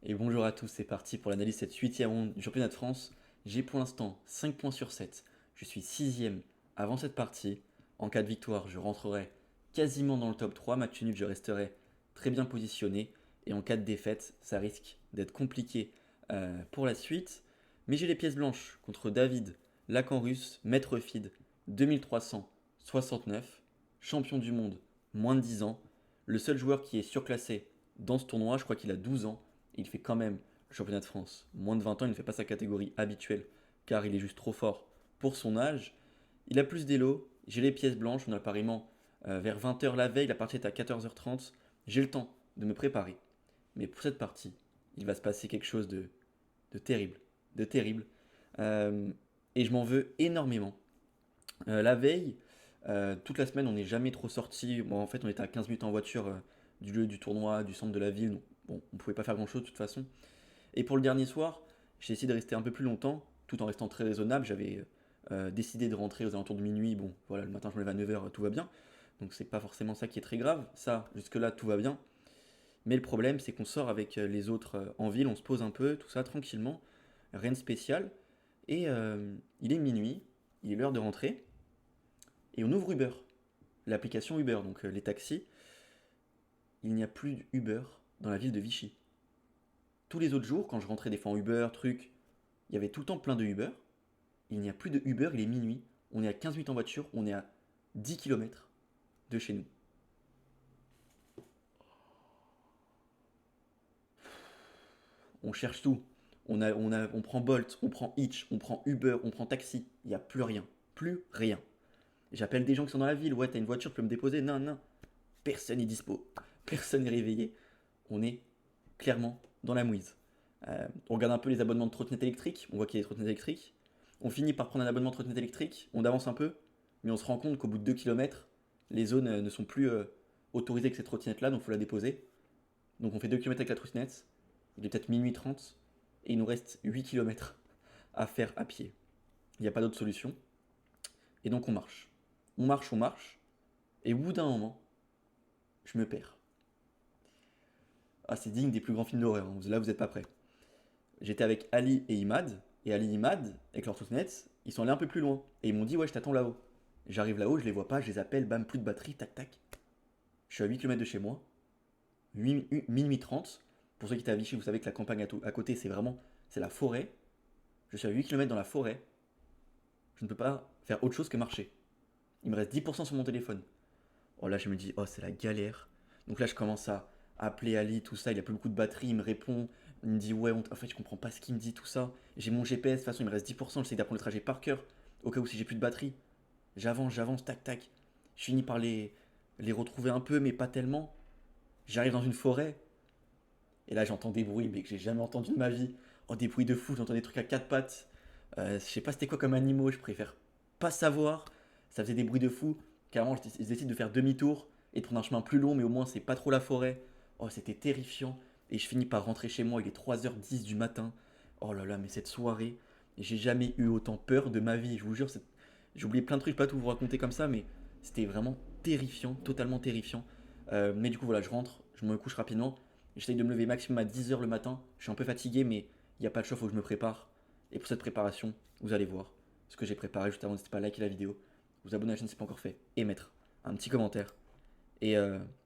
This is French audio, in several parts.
Et bonjour à tous, c'est parti pour l'analyse de cette 8e ronde du championnat de France. J'ai pour l'instant 5 points sur 7. Je suis 6e avant cette partie. En cas de victoire, je rentrerai quasiment dans le top 3. Match nul, je resterai très bien positionné. Et en cas de défaite, ça risque d'être compliqué pour la suite. Mais j'ai les pièces blanches contre David, Lacan russe, Maître Feed, 2369, champion du monde, moins de 10 ans. Le seul joueur qui est surclassé dans ce tournoi, je crois qu'il a 12 ans. Il fait quand même le championnat de France. Moins de 20 ans, il ne fait pas sa catégorie habituelle car il est juste trop fort pour son âge. Il a plus d'élo, j'ai les pièces blanches, on a pariement vers 20 h la veille, la partie est à 14 h 30. J'ai le temps de me préparer. Mais pour cette partie, il va se passer quelque chose de terrible. De terrible. Euh, et je m'en veux énormément. La veille, toute la semaine, on n'est jamais trop sorti. Bon, en fait, on était à 15 minutes en voiture du lieu du tournoi, du centre de la ville. Donc, bon, on pouvait pas faire grand chose de toute façon. Et pour le dernier soir, j'ai essayé de rester un peu plus longtemps, tout en restant très raisonnable. J'avais décidé de rentrer aux alentours de minuit. Bon, voilà, le matin, je me lève à 9 h, tout va bien. Donc, c'est pas forcément ça qui est très grave. Ça, jusque-là, tout va bien. Mais le problème, c'est qu'on sort avec les autres en ville, on se pose un peu, tout ça, tranquillement. Rien de spécial. Et il est minuit, il est l'heure de rentrer. Et on ouvre Uber, l'application Uber, donc les taxis. Il n'y a plus d'Uber dans la ville de Vichy. Tous les autres jours, quand je rentrais des fois en Uber, truc, il y avait tout le temps plein de Uber. Il n'y a plus de Uber, il est minuit. On est à 15 minutes en voiture, on est à 10 kilomètres de chez nous. On cherche tout. On prend Bolt, on prend Hitch, on prend Uber, on prend taxi. Il n'y a plus rien. Plus rien. J'appelle des gens qui sont dans la ville. Ouais, t'as une voiture, tu peux me déposer. Non, non. Personne n'est dispo. Personne n'est réveillé. On est clairement dans la mouise. On regarde un peu les abonnements de trottinettes électriques. On voit qu'il y a des trottinettes électriques. On finit par prendre un abonnement de trottinette électrique. On avance un peu. Mais on se rend compte qu'au bout de 2 kilomètres, les zones ne sont plus autorisées avec cette trottinette-là. Donc il faut la déposer. Donc on fait 2 kilomètres avec la trottinette. Il est peut-être minuit 30. Et il nous reste 8 kilomètres à faire à pied. Il n'y a pas d'autre solution. Et donc on marche. On marche, on marche. Et au bout d'un moment, je me perds. Ah, c'est digne des plus grands films d'horreur, hein. Là, vous n'êtes pas prêts. J'étais avec Ali et Imad. Et Ali et Imad, avec leur trottinette, ils sont allés un peu plus loin. Et ils m'ont dit, ouais, je t'attends là-haut. J'arrive là-haut, je les vois pas, je les appelle, bam, plus de batterie, tac, tac. Je suis à 8 kilomètres de chez moi. Minuit 30. Pour ceux qui étaient à Vichy, vous savez que la campagne à côté, c'est vraiment, c'est la forêt. Je suis à 8 kilomètres dans la forêt. Je ne peux pas faire autre chose que marcher. Il me reste 10% sur mon téléphone. Oh là, je me dis, oh, c'est la galère. Donc là, je commence à appeler Ali, tout ça. Il a plus beaucoup de batterie. Il me répond. Il me dit, ouais, en fait, je comprends pas ce qu'il me dit, tout ça. J'ai mon GPS. De toute façon, il me reste 10%. J'essaie d'apprendre le trajet par cœur. Au cas où si j'ai plus de batterie. J'avance, tac, tac. Je finis par les retrouver un peu, mais pas tellement. J'arrive dans une forêt. Et là, j'entends des bruits, mais que j'ai jamais entendu de ma vie. Oh, des bruits de fou. J'entends des trucs à quatre pattes. Je sais pas c'était quoi comme animaux. Je préfère pas savoir. Ça faisait des bruits de fou. Carrément, je décide de faire demi-tour et de prendre un chemin plus long, mais au moins c'est pas trop la forêt. Oh, c'était terrifiant. Et je finis par rentrer chez moi, il est 3 h 10 du matin. Oh là là, mais cette soirée, j'ai jamais eu autant peur de ma vie, je vous jure. J'ai oublié plein de trucs, je peux pas tout vous raconter comme ça, mais c'était vraiment terrifiant, totalement terrifiant. Mais du coup, voilà, je rentre, je me couche rapidement. J'essaye de me lever maximum à 10 h le matin. Je suis un peu fatigué, mais il n'y a pas de choix, faut que je me prépare. Et pour cette préparation, vous allez voir ce que j'ai préparé juste avant. N'hésitez pas à liker la vidéo, vous abonner à la chaîne si ce n'est pas encore fait, et mettre un petit commentaire. Et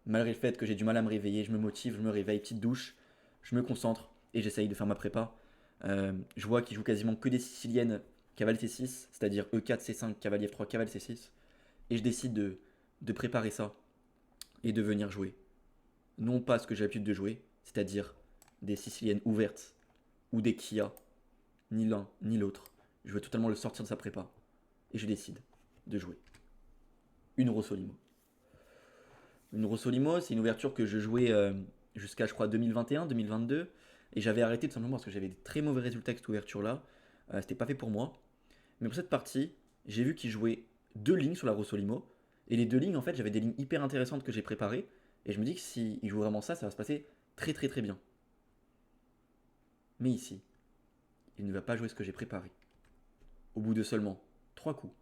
malgré le fait que j'ai du mal à me réveiller, je me motive, je me réveille, petite douche, je me concentre et j'essaye de faire ma prépa. Je vois qu'ils jouent quasiment que des Siciliennes cavalier C6, c'est-à-dire E4, C5, cavalier F3, cavalier C6. Et je décide de préparer ça et de venir jouer. Non pas ce que j'ai l'habitude de jouer, c'est-à-dire des Siciliennes ouvertes ou des Kia, ni l'un ni l'autre. Je veux totalement le sortir de sa prépa. Et je décide de jouer une Rossolimo. Une Rossolimo, c'est une ouverture que je jouais jusqu'à, je crois, 2021-2022. Et j'avais arrêté tout simplement parce que j'avais des très mauvais résultats avec cette ouverture-là. C'était pas fait pour moi. Mais pour cette partie, j'ai vu qu'il jouait deux lignes sur la Rossolimo. Et les deux lignes, en fait, j'avais des lignes hyper intéressantes que j'ai préparées. Et je me dis que s'il joue vraiment ça, ça va se passer très très très bien. Mais ici, il ne va pas jouer ce que j'ai préparé. Au bout de seulement 3 coups,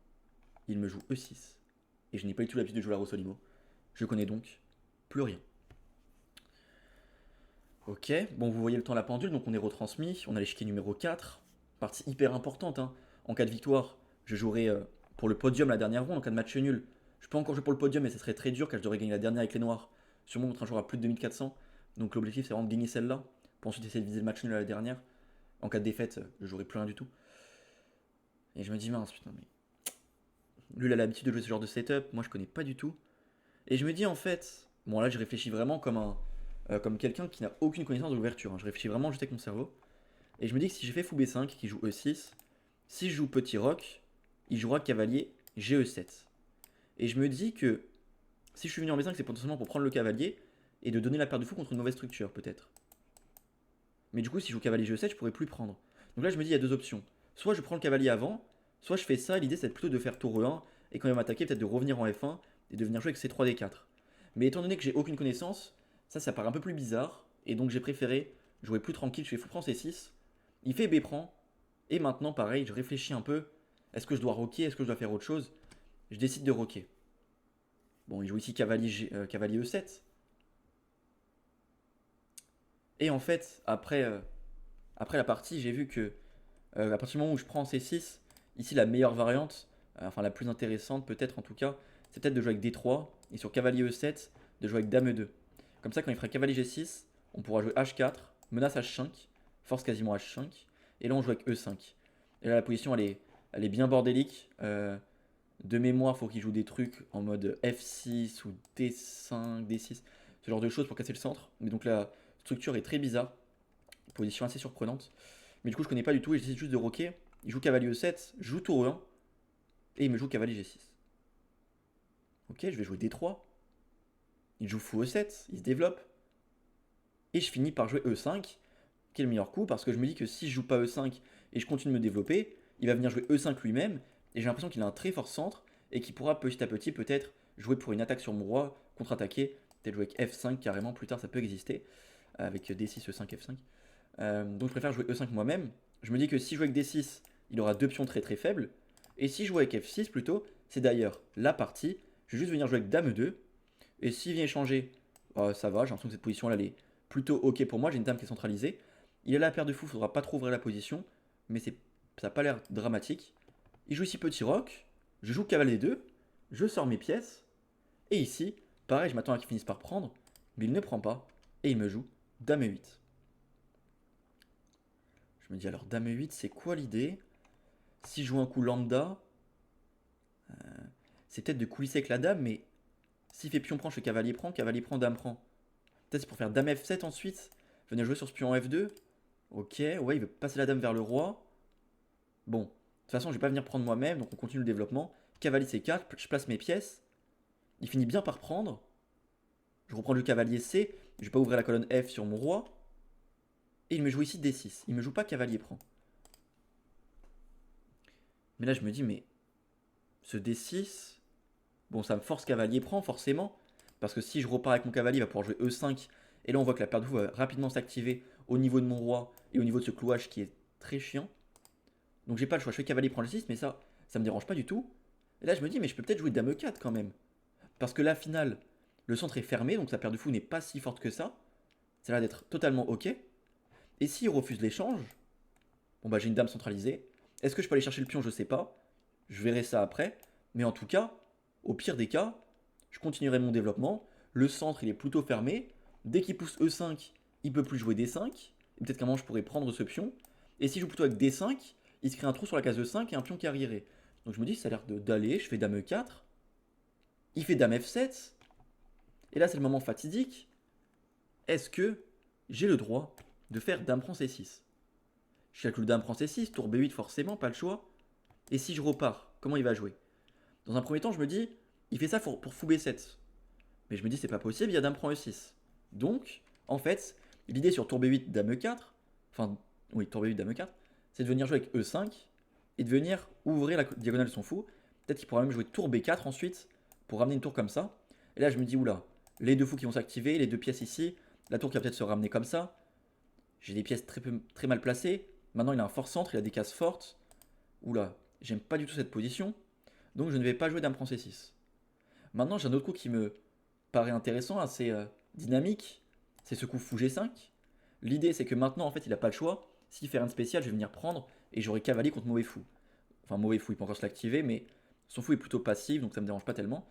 il me joue E6. Et je n'ai pas eu tout l'habitude de jouer la Rossolimo. Je connais donc plus rien. Ok, bon, vous voyez le temps de la pendule, donc on est retransmis. On a l'échiquier numéro 4. Partie hyper importante, hein. En cas de victoire, je jouerai pour le podium la dernière ronde. En cas de match nul, je peux encore jouer pour le podium, mais ce serait très dur car je devrais gagner la dernière avec les noirs. Sûrement contre un joueur à plus de 2400. Donc l'objectif, c'est vraiment de gagner celle-là. Pour ensuite essayer de viser le match nul à la dernière. En cas de défaite, je jouerai plus rien du tout. Et je me dis, mince, putain, mais. Lui, il a l'habitude de jouer ce genre de setup. Moi, je connais pas du tout. Et je me dis, en fait. Bon, là, je réfléchis vraiment comme quelqu'un qui n'a aucune connaissance de l'ouverture, hein. Je réfléchis vraiment juste avec mon cerveau. Et je me dis que si j'ai fait fou B5, qui joue E6, si je joue petit roc, il jouera cavalier GE7. Et je me dis que si je suis venu en B5, c'est potentiellement pour prendre le cavalier et de donner la paire de fou contre une mauvaise structure, peut-être. Mais du coup, si je joue cavalier GE7, je pourrais plus prendre. Donc là, je me dis, il y a deux options. Soit je prends le cavalier avant, soit je fais ça. L'idée, c'est plutôt de faire tour E1 et quand il va m'attaquer, peut-être de revenir en F1 et de venir jouer avec C3D4. Mais étant donné que j'ai aucune connaissance, ça paraît un peu plus bizarre. Et donc, j'ai préféré jouer plus tranquille. Je fais fou prend C6. Il fait B prend. Et maintenant, pareil, je réfléchis un peu. Est-ce que je dois rocker? Est-ce que je dois faire autre chose? Je décide de rocker. Bon, il joue ici cavalier E7. Et en fait, après la partie, j'ai vu que à partir du moment où je prends C6, ici la meilleure variante, enfin la plus intéressante peut-être en tout cas, c'est peut-être de jouer avec D3 et sur cavalier E7, de jouer avec dame E2. Comme ça, quand il fera cavalier G6, on pourra jouer H4, menace H5, force quasiment H5, et là on joue avec E5. Et là la position elle est bien bordélique. De mémoire, faut qu'il joue des trucs en mode F6 ou D5, D6, ce genre de choses pour casser le centre. Mais donc la structure est très bizarre, position assez surprenante. Mais du coup, je connais pas du tout et j'essaie juste de rocker. Il joue cavalier E7, je joue tour E1 et il me joue cavalier G6. Ok, je vais jouer D3. Il joue fou E7, il se développe. Et je finis par jouer E5, qui est le meilleur coup parce que je me dis que si je joue pas E5 et je continue de me développer, il va venir jouer E5 lui-même et j'ai l'impression qu'il a un très fort centre et qu'il pourra petit à petit peut-être jouer pour une attaque sur mon roi, contre-attaquer, peut-être jouer avec F5 carrément, plus tard ça peut exister, avec D6, E5, F5. Donc je préfère jouer E5 moi-même. Je me dis que si je joue avec D6, il aura deux pions très très faibles. Et si je joue avec F6 plutôt, c'est d'ailleurs la partie. Je vais juste venir jouer avec Dame 2. Et s'il vient échanger, ça va, j'ai l'impression que cette position là elle est plutôt ok pour moi. J'ai une dame qui est centralisée. Il a la paire de fou, il faudra pas trop ouvrir la position. Mais ça n'a pas l'air dramatique. Il joue ici petit roc. Je joue cavalier 2. Je sors mes pièces. Et ici, pareil, je m'attends à qu'il finisse par prendre. Mais il ne prend pas. Et il me joue Dame 8. Je me dis alors Dame 8, c'est quoi l'idée? Si je joue un coup lambda, c'est peut-être de coulisser avec la dame, mais s'il fait pion prend, je fais cavalier prend, dame prend. Peut-être c'est pour faire dame F7 ensuite, venir jouer sur ce pion en F2. Ok, ouais, il veut passer la dame vers le roi. Bon, de toute façon, je vais pas venir prendre moi-même, donc on continue le développement. Cavalier C4, je place mes pièces. Il finit bien par prendre. Je reprends le cavalier C, je vais pas ouvrir la colonne F sur mon roi. Et il me joue ici D6. Il me joue pas cavalier prend. Mais là, je me dis, mais ce D6, bon, ça me force cavalier prend forcément. Parce que si je repars avec mon cavalier, il va pouvoir jouer E5. Et là, on voit que la paire de fou va rapidement s'activer au niveau de mon roi et au niveau de ce clouage qui est très chiant. Donc j'ai pas le choix. Je fais cavalier prend G6, mais ça me dérange pas du tout. Et là, je me dis, mais je peux peut-être jouer dame E4 quand même. Parce que la finale, le centre est fermé, donc sa paire de fou n'est pas si forte que ça. Ça a l'air d'être totalement ok. Et s'il refuse l'échange, bon bah j'ai une dame centralisée. Est-ce que je peux aller chercher le pion? Je sais pas. Je verrai ça après. Mais en tout cas, au pire des cas, je continuerai mon développement. Le centre, il est plutôt fermé. Dès qu'il pousse E5, il peut plus jouer D5. Et peut-être qu'à un moment, je pourrais prendre ce pion. Et si je joue plutôt avec D5, il se crée un trou sur la case E5 et un pion qui arriverait. Donc je me dis, ça a l'air d'aller. Je fais dame E4. Il fait dame F7. Et là, c'est le moment fatidique. Est-ce que j'ai le droit de faire dame prend C6? Je calcule dame prend C6, tour B8 forcément, pas le choix. Et si je repars, comment il va jouer? Dans un premier temps, je me dis, il fait ça pour fou B7. Mais je me dis, c'est pas possible, il y a dame prend E6. Donc, en fait, l'idée sur tour B8, dame E4, enfin, oui, tour B8, dame E4, c'est de venir jouer avec E5 et de venir ouvrir la diagonale de son fou. Peut-être qu'il pourra même jouer tour B4 ensuite pour ramener une tour comme ça. Et là, je me dis, oula, les deux fous qui vont s'activer, les deux pièces ici, la tour qui va peut-être se ramener comme ça. J'ai des pièces très mal placées. Maintenant, il a un fort centre, il a des cases fortes. Oula, j'aime pas du tout cette position. Donc, je ne vais pas jouer dame prend C6. Maintenant, j'ai un autre coup qui me paraît intéressant, assez dynamique. C'est ce coup fou G5. L'idée, c'est que maintenant, en fait, il a pas le choix. S'il fait rien de spécial, je vais venir prendre et j'aurai cavalier contre mauvais fou. Enfin, mauvais fou, il peut encore se l'activer, mais son fou est plutôt passif, donc ça me dérange pas tellement.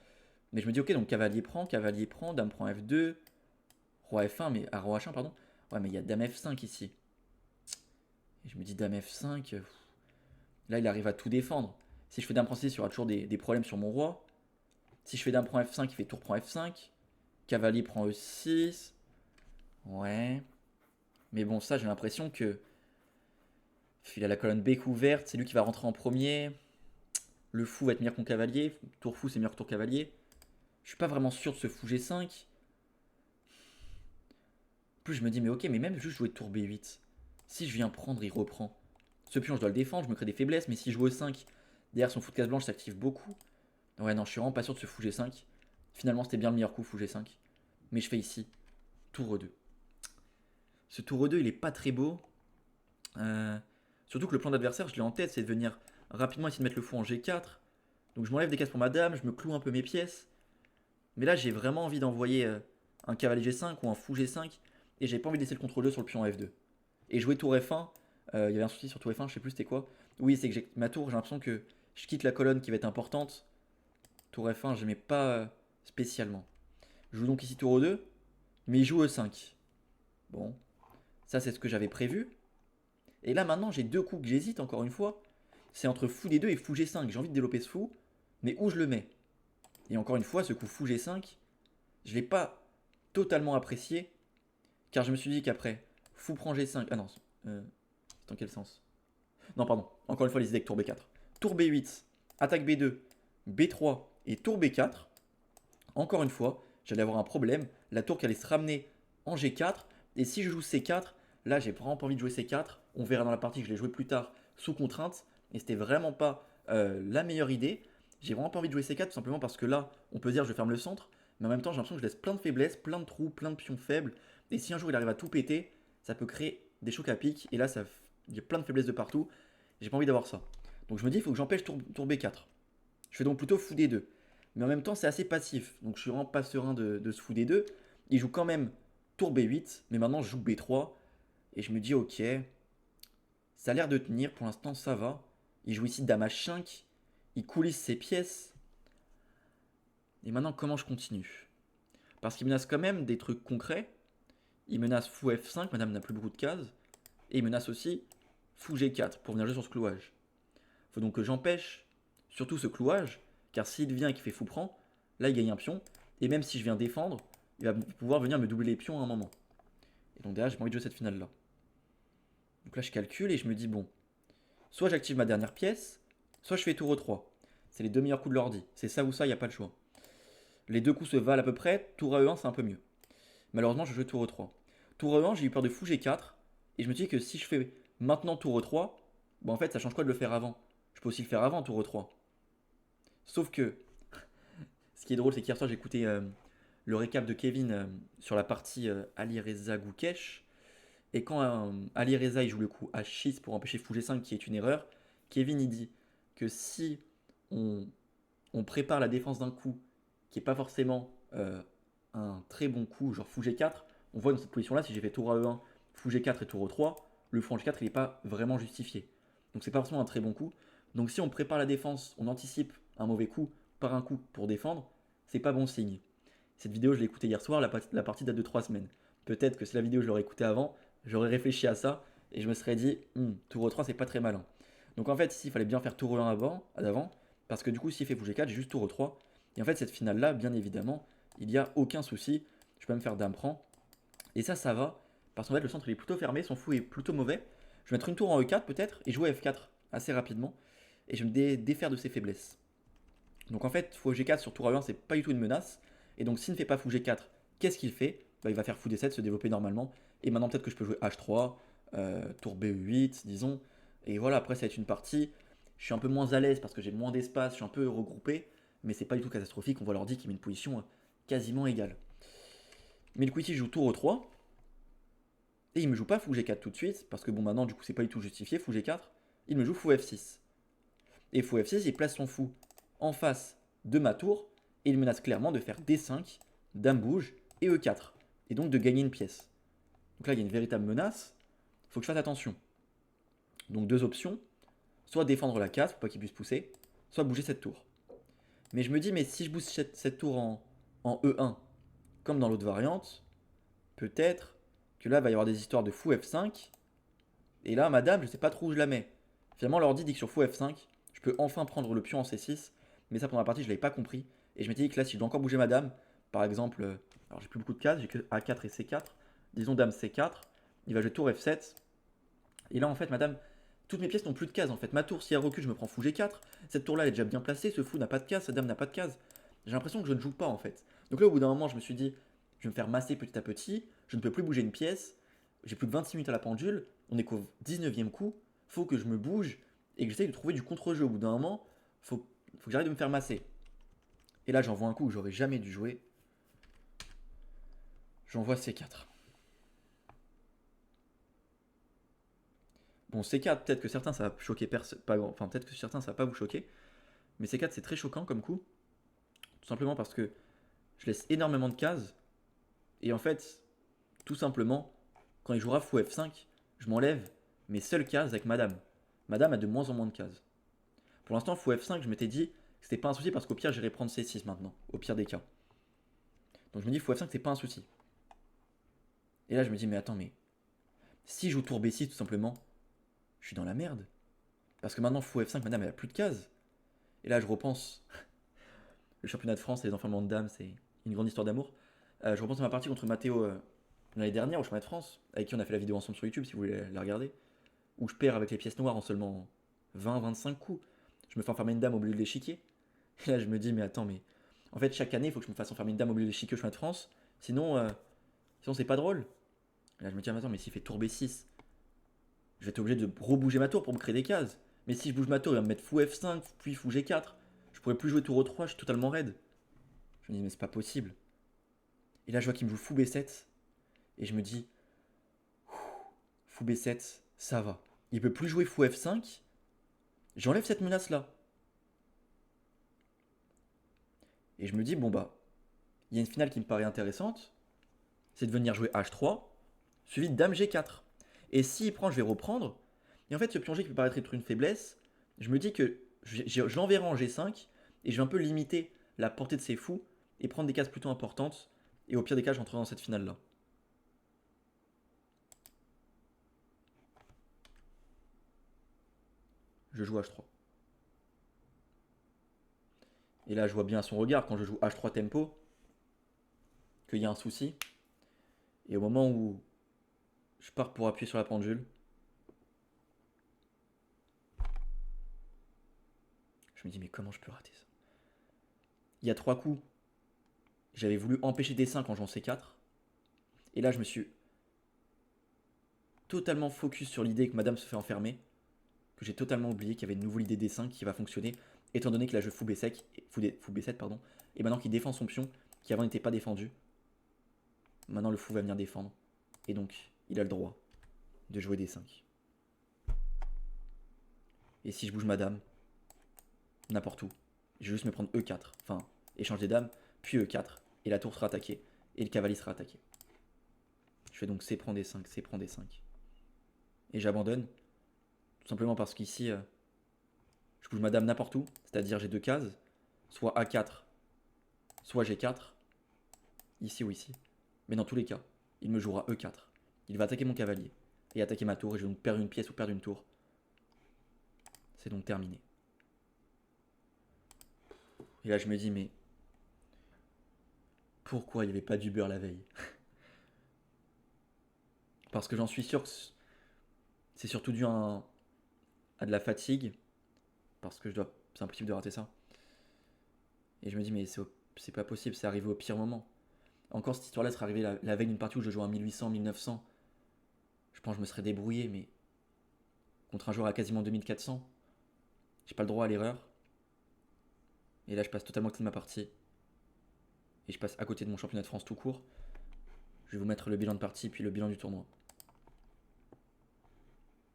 Mais je me dis, ok, donc cavalier prend, dame prend F2, roi F1, mais roi H1, pardon. Ouais, mais il y a dame F5 ici. Et je me dis, dame F5, là, il arrive à tout défendre. Si je fais dame prend C6, il y aura toujours des problèmes sur mon roi. Si je fais dame prend F5, il fait tour prend F5. Cavalier prend E6. Ouais. Mais bon, ça, j'ai l'impression que il a la colonne B couverte, c'est lui qui va rentrer en premier. Le fou va être meilleur que mon cavalier. Tour fou, c'est meilleur que tour cavalier. Je suis pas vraiment sûr de ce fou G5. Plus je me dis, mais ok, mais même juste jouer tour B8. Si je viens prendre, il reprend. Ce pion, je dois le défendre, je me crée des faiblesses. Mais si je joue E5, derrière son fou de case blanche s'active beaucoup. Ouais, non, je suis vraiment pas sûr de ce fou G5. Finalement, c'était bien le meilleur coup, fou G5. Mais je fais ici, tour E2. Ce tour E2, il est pas très beau. Euh, Surtout que le plan d'adversaire, je l'ai en tête, c'est de venir rapidement essayer de mettre le fou en G4. Donc je m'enlève des cases pour ma dame, je me cloue un peu mes pièces. Mais là, j'ai vraiment envie d'envoyer un cavalier G5 ou un fou G5. Et j'ai pas envie de laisser le contrôle 2 sur le pion F2. Et jouer tour F1, il y avait un souci sur tour F1, je sais plus c'était quoi. Oui, c'est que ma tour, j'ai l'impression que je quitte la colonne qui va être importante. Tour F1, j'aimais pas spécialement. Je joue donc ici tour E2, mais il joue E5. Bon, ça c'est ce que j'avais prévu. Et là maintenant, j'ai deux coups que j'hésite encore une fois. C'est entre fou D2 et fou G5. J'ai envie de développer ce fou, mais où je le mets? Et encore une fois, ce coup fou G5, je ne l'ai pas totalement apprécié, car je me suis dit qu'après, fou prend G5. Ah non, c'est dans quel sens? Non, pardon. Encore une fois, les idées avec tour B4. Tour B8, attaque B2, B3 et tour B4. Encore une fois, j'allais avoir un problème. La tour qui allait se ramener en G4. Et si je joue C4, là, j'ai vraiment pas envie de jouer C4. On verra dans la partie que je l'ai joué plus tard sous contrainte. Et c'était vraiment pas la meilleure idée. J'ai vraiment pas envie de jouer C4 tout simplement parce que là, on peut dire je ferme le centre. Mais en même temps, j'ai l'impression que je laisse plein de faiblesses, plein de trous, plein de pions faibles. Et si un jour il arrive à tout péter, ça peut créer des chocs à pic. Et là, il y a plein de faiblesses de partout. J'ai pas envie d'avoir ça. Donc je me dis, il faut que j'empêche tour B4. Je fais donc plutôt fou D2. Mais en même temps, c'est assez passif. Donc je suis vraiment pas serein de ce fou D2. Il joue quand même tour B8. Mais maintenant, je joue B3. Et je me dis, ok, ça a l'air de tenir. Pour l'instant, ça va. Il joue ici dame H5. Il coulisse ses pièces. Et maintenant, comment je continue? Parce qu'il menace quand même des trucs concrets. Il menace fou F5. Madame n'a plus beaucoup de cases. Et il menace aussi fou G4 pour venir jouer sur ce clouage. Il faut donc que j'empêche surtout ce clouage. Car s'il vient et qu'il fait fou prend, là il gagne un pion. Et même si je viens défendre, il va pouvoir venir me doubler les pions à un moment. Et donc derrière, j'ai pas envie de jouer cette finale là. Donc là je calcule et je me dis bon, soit j'active ma dernière pièce, soit je fais tour E3. C'est les deux meilleurs coups de l'ordi. C'est ça ou ça, il n'y a pas le choix. Les deux coups se valent à peu près, tour à E1 c'est un peu mieux. Malheureusement je joue tour E3. Tour E1 j'ai eu peur de fou G4. Et je me dis que si je fais maintenant tour E3, bon en fait ça change quoi de le faire avant? Je peux aussi le faire avant tour E3. Sauf que, ce qui est drôle c'est qu'hier soir j'ai écouté le récap de Kevin sur la partie Alireza Goukesh. Et quand Alireza il joue le coup H6 pour empêcher fou G5 qui est une erreur, Kevin il dit que si on, on prépare la défense d'un coup qui n'est pas forcément un très bon coup, genre fou G4, on voit dans cette position là, si j'ai fait tour à E1, fou G4 et tour E3, le fou en G4 il n'est pas vraiment justifié. Donc c'est pas forcément un très bon coup. Donc si on prépare la défense, on anticipe un mauvais coup par un coup pour défendre, c'est pas bon signe. Cette vidéo je l'ai écoutée hier soir, la partie date de 3 semaines. Peut-être que si la vidéo je l'aurais écoutée avant, j'aurais réfléchi à ça et je me serais dit, tour E3 c'est pas très malin. Donc en fait ici il fallait bien faire tour E1 d'avant, parce que du coup s'il fait fou G4 j'ai juste tour E3. Et en fait cette finale là, bien évidemment, il n'y a aucun souci, je peux même faire dame prend. Et ça va, parce qu'en fait le centre il est plutôt fermé, son fou est plutôt mauvais. Je vais mettre une tour en E4 peut-être et jouer F4 assez rapidement. Et je vais me défaire de ses faiblesses. Donc en fait, fou G4 sur tour A1, c'est pas du tout une menace. Et donc s'il ne fait pas fou G4, qu'est-ce qu'il fait? Il va faire fou D7, se développer normalement. Et maintenant peut-être que je peux jouer H3, tour BE8, disons. Et voilà, après ça va être une partie. Je suis un peu moins à l'aise parce que j'ai moins d'espace, je suis un peu regroupé. Mais c'est pas du tout catastrophique, on voit l'ordi qui met une position quasiment égale. Mais du coup ici je joue tour E3. Et il me joue pas fou G4 tout de suite, parce que bon maintenant du coup c'est pas du tout justifié, fou G4. Il me joue fou F6. Et fou F6, il place son fou en face de ma tour, et il menace clairement de faire D5, dame bouge, et E4. Et donc de gagner une pièce. Donc là, il y a une véritable menace. Il faut que je fasse attention. Donc deux options. Soit défendre la case pour pas qu'il puisse pousser, soit bouger cette tour. Mais je me dis, mais si je bouge cette tour en E1, comme dans l'autre variante, peut-être que là, il va y avoir des histoires de fou F5. Et là, madame, je sais pas trop où je la mets. Finalement, l'ordi dit que sur fou F5, je peux enfin prendre le pion en C6. Mais ça, pendant la partie, je l'avais pas compris. Et je m'étais dit que là, si je dois encore bouger madame, par exemple, alors j'ai plus beaucoup de cases, j'ai que A4 et C4. Disons dame C4, il va jouer tour F7. Et là, en fait, madame, toutes mes pièces n'ont plus de cases. En fait, ma tour, si elle recule, je me prends fou G4. Cette tour-là, elle est déjà bien placée. Ce fou n'a pas de case, cette dame n'a pas de case. J'ai l'impression que je ne joue pas, en fait. Donc là, au bout d'un moment, je me suis dit, je vais me faire masser petit à petit. Je ne peux plus bouger une pièce. J'ai plus que 26 minutes à la pendule. On est qu'au 19e coup. Faut que je me bouge et que j'essaye de trouver du contre-jeu. Au bout d'un moment, faut que j'arrête de me faire masser. Et là, j'envoie un coup que j'aurais jamais dû jouer. J'envoie C4. Bon, C4, peut-être que certains ça va choquer enfin, peut-être que certains ça va pas vous choquer. Mais C4, c'est très choquant comme coup. Tout simplement parce que je laisse énormément de cases. Et en fait, tout simplement, quand il jouera fou F5, je m'enlève mes seules cases avec madame. Madame a de moins en moins de cases. Pour l'instant, fou F5, je m'étais dit que c'était pas un souci parce qu'au pire, j'irai prendre C6 maintenant, au pire des cas. Donc je me dis, fou F5, c'est pas un souci. Et là, je me dis, mais attends, mais si je joue tour B6 tout simplement, je suis dans la merde. Parce que maintenant, fou F5, madame, elle a plus de cases. Et là, je repense, le championnat de France et les enfermements de dames, c'est une grande histoire d'amour. Je repense à ma partie contre Mathéo l'année dernière au championnat de France, avec qui on a fait la vidéo ensemble sur YouTube si vous voulez la regarder, où je perds avec les pièces noires en seulement 20-25 coups. Je me fais enfermer une dame au milieu de l'échiquier. Et là, je me dis, mais attends, mais en fait, chaque année, il faut que je me fasse enfermer une dame au milieu de l'échiquier au championnat de France, sinon c'est pas drôle. Et là, je me dis, ah, attends, mais s'il fait tour B6, je vais être obligé de rebouger ma tour pour me créer des cases. Mais si je bouge ma tour, il va me mettre fou F5, puis fou G4. Je pourrais plus jouer tour E3, je suis totalement raide. Je me dis, mais c'est pas possible. Et là, je vois qu'il me joue fou B7. Et je me dis, fou B7, ça va. Il peut plus jouer fou F5. J'enlève cette menace-là. Et je me dis, bon bah, il y a une finale qui me paraît intéressante. C'est de venir jouer H3, suivi de Dame G4. Et s'il prend, je vais reprendre. Et en fait, ce pion G qui peut paraître être une faiblesse, je me dis que je l'enverrai en G5 et je vais un peu limiter la portée de ses fous et prendre des cases plutôt importantes. Et au pire des cas, je rentrerai dans cette finale-là. Je joue H3. Et là, je vois bien à son regard quand je joue H3 tempo qu'il y a un souci. Et au moment où je pars pour appuyer sur la pendule, je me dis mais comment je peux rater ça? Il y a 3 coups, j'avais voulu empêcher D5 en jouant C4. Et là, je me suis totalement focus sur l'idée que madame se fait enfermer, que j'ai totalement oublié qu'il y avait une nouvelle idée D5 qui va fonctionner, étant donné que là je fou B7, pardon, et maintenant qu'il défend son pion, qui avant n'était pas défendu, maintenant le fou va venir défendre, et donc il a le droit de jouer D5. Et si je bouge madame, n'importe où, je vais juste me prendre E4, enfin, échange des dames, puis E4, et la tour sera attaquée, et le cavalier sera attaqué. Je fais donc C prend D5, C prend D5. Et j'abandonne, tout simplement parce qu'ici, je bouge madame n'importe où, c'est-à-dire j'ai 2 cases, soit A4, soit G4, ici ou ici. Mais dans tous les cas, il me jouera E4. Il va attaquer mon cavalier et attaquer ma tour et je vais donc perdre une pièce ou perdre une tour. C'est donc terminé. Et là je me dis mais pourquoi il n'y avait pas du beurre la veille? Parce que j'en suis sûr que c'est surtout dû à de la fatigue. Parce que c'est impossible de rater ça. Et je me dis mais c'est pas possible, c'est arrivé au pire moment. Encore cette histoire-là serait arrivée la veille d'une partie où je jouais en 1800, 1900. Je pense que je me serais débrouillé, mais contre un joueur à quasiment 2400, j'ai pas le droit à l'erreur. Et là, je passe totalement à côté de ma partie. Et je passe à côté de mon championnat de France tout court. Je vais vous mettre le bilan de partie puis le bilan du tournoi.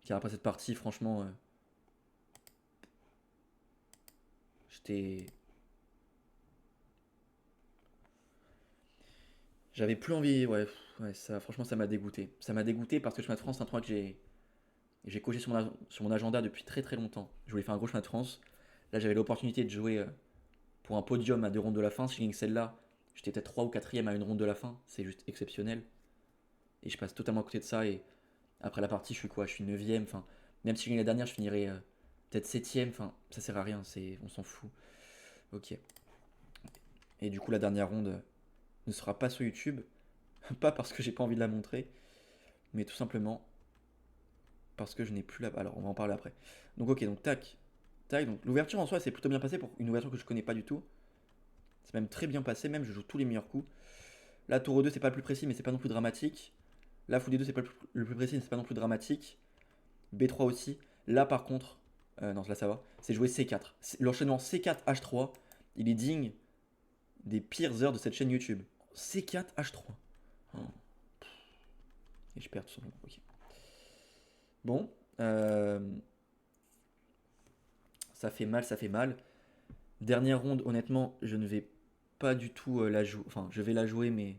Car après cette partie, franchement, j'étais J'avais plus envie, ouais, ouais, ça, franchement, ça m'a dégoûté. Ça m'a dégoûté parce que le chemin de France, c'est un tournoi que j'ai coché sur mon agenda depuis très très longtemps. Je voulais faire un gros chemin de France. Là, j'avais l'opportunité de jouer pour un podium à 2 rondes de la fin. Si je gagne celle-là, j'étais peut-être 3 ou 4e à une ronde de la fin. C'est juste exceptionnel. Et je passe totalement à côté de ça. Et après la partie, je suis quoi? Je suis 9e. Enfin, même si je gagne la dernière, je finirai peut-être 7e. Enfin, ça sert à rien. On s'en fout. Ok. Et du coup, la dernière ronde ne sera pas sur YouTube. Pas parce que j'ai pas envie de la montrer, mais tout simplement parce que je n'ai plus la. Alors, on va en parler après. Donc, ok, donc tac. Tac. Donc, l'ouverture en soi, c'est plutôt bien passé pour une ouverture que je connais pas du tout. C'est même très bien passé. Même, je joue tous les meilleurs coups. Là, tour 2, c'est pas le plus précis, mais c'est pas non plus dramatique. Là, fou des 2, c'est pas le plus précis, mais c'est pas non plus dramatique. B3 aussi. Là, par contre, non, là ça va. C'est jouer C4. L'enchaînement C4 H3, il est digne des pires heures de cette chaîne YouTube. C4 H3. Oh. Et je perds tout simplement. Ok. Bon. Ça fait mal, ça fait mal. Dernière ronde, honnêtement, je ne vais pas du tout la jouer. Enfin, je vais la jouer, mais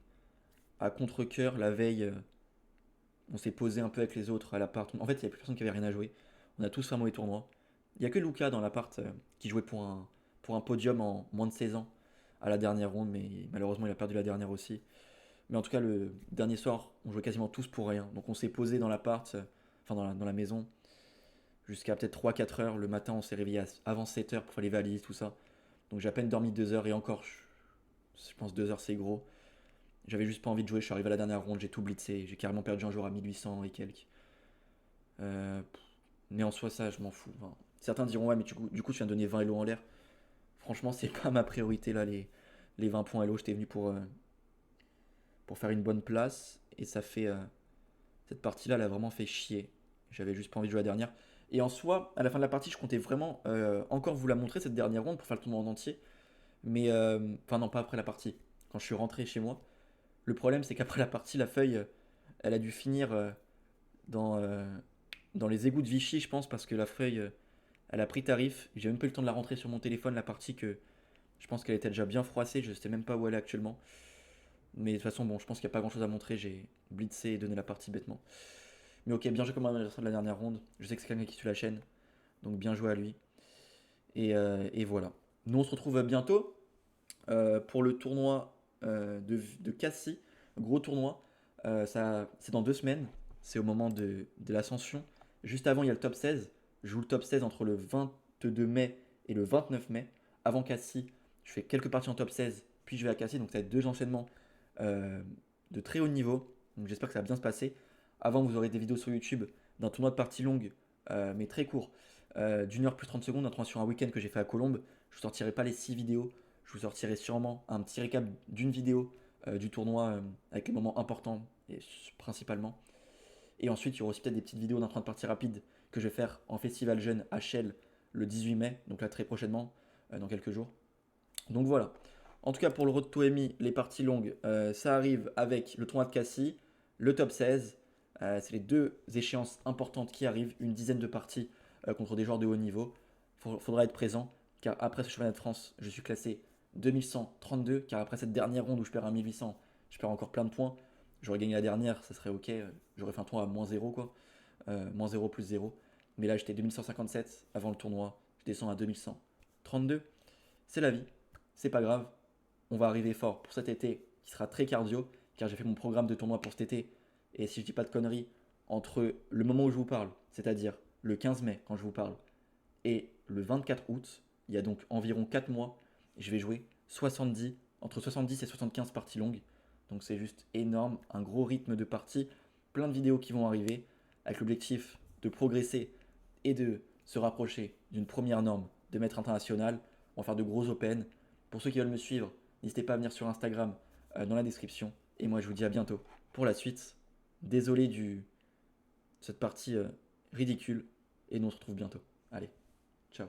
à contre-coeur. La veille, on s'est posé un peu avec les autres à l'appart. En fait, il n'y avait plus personne qui avait rien à jouer. On a tous fait un mauvais tournoi. Il n'y a que Luca dans l'appart qui jouait pour un podium en moins de 16 ans à la dernière ronde, mais malheureusement, il a perdu la dernière aussi. Mais en tout cas, le dernier soir, on jouait quasiment tous pour rien. Donc on s'est posé dans l'appart, enfin dans la maison, jusqu'à peut-être 3 4 heures. Le matin, on s'est réveillé avant 7 heures pour faire les valises, tout ça. Donc j'ai à peine dormi 2 heures et encore, je pense 2 heures c'est gros. J'avais juste pas envie de jouer, je suis arrivé à la dernière ronde, j'ai tout blitzé, j'ai carrément perdu un jour à 1800 et quelques. Euh, mais en soi, ça, je m'en fous. Enfin, certains diront, ouais, mais du coup, tu viens de donner 20 Elo en l'air. Franchement, c'est pas ma priorité là, les 20 points Elo. J'étais venu pour faire une bonne place. Et ça fait. Cette partie-là, elle a vraiment fait chier. J'avais juste pas envie de jouer la dernière. Et en soi, à la fin de la partie, je comptais vraiment encore vous la montrer, cette dernière ronde, pour faire le tournoi en entier. Mais. Enfin, non, pas après la partie. Quand je suis rentré chez moi. Le problème, c'est qu'après la partie, la feuille, elle a dû finir dans, euh, dans les égouts de Vichy, je pense, parce que la feuille, elle a pris tarif. J'ai même pas eu le temps de la rentrer sur mon téléphone, la partie que je pense qu'elle était déjà bien froissée. Je sais même pas où elle est actuellement. Mais de toute façon, bon, je pense qu'il n'y a pas grand chose à montrer. J'ai blitzé et donné la partie bêtement. Mais ok, bien joué comme adversaire de la dernière ronde. Je sais que c'est quelqu'un qui suit la chaîne. Donc bien joué à lui. Et voilà. Nous, on se retrouve bientôt pour le tournoi de Cassis. Gros tournoi. C'est dans 2 semaines. C'est au moment de l'ascension. Juste avant, il y a le top 16. Je joue le top 16 entre le 22 mai et le 29 mai. Avant Cassis, je fais quelques parties en top 16. Puis je vais à Cassis. Donc ça va être 2 enchaînements euh, de très haut niveau. Donc j'espère que ça va bien se passer. Avant, vous aurez des vidéos sur YouTube d'un tournoi de partie longue, mais très court, d'1 heure plus 30 secondes, un tournoi sur un week-end que j'ai fait à Colombes. Je ne sortirai pas les 6 vidéos. Je vous sortirai sûrement un petit récap d'une vidéo du tournoi avec les moments importants et principalement. Et ensuite, il y aura aussi peut-être des petites vidéos d'un train de partie rapide que je vais faire en festival jeune à Chelles le 18 mai, donc là très prochainement, dans quelques jours. Donc voilà. En tout cas, pour le Road to Emi, les parties longues, ça arrive avec le tournoi de Cassis, le top 16. C'est les 2 échéances importantes qui arrivent, une dizaine de parties contre des joueurs de haut niveau. Il faudra être présent, car après ce championnat de France, je suis classé 2132, car après cette dernière ronde où je perds un 1800, je perds encore plein de points. J'aurais gagné la dernière, ça serait ok. J'aurais fait un tournoi à moins 0, quoi. Moins 0 plus 0. Mais là, j'étais 2157 avant le tournoi. Je descends à 2132. C'est la vie, c'est pas grave. On va arriver fort pour cet été qui sera très cardio, car j'ai fait mon programme de tournoi pour cet été. Et si je dis pas de conneries, entre le moment où je vous parle, c'est-à-dire le 15 mai quand je vous parle, et le 24 août, il y a donc environ 4 mois, je vais jouer 70, entre 70 et 75 parties longues. Donc c'est juste énorme, un gros rythme de partie, plein de vidéos qui vont arriver, avec l'objectif de progresser et de se rapprocher d'une première norme de maître international. On va faire de gros open. Pour ceux qui veulent me suivre, n'hésitez pas à venir sur Instagram dans la description. Et moi je vous dis à bientôt pour la suite. Désolé de cette partie ridicule. Et nous on se retrouve bientôt. Allez, ciao.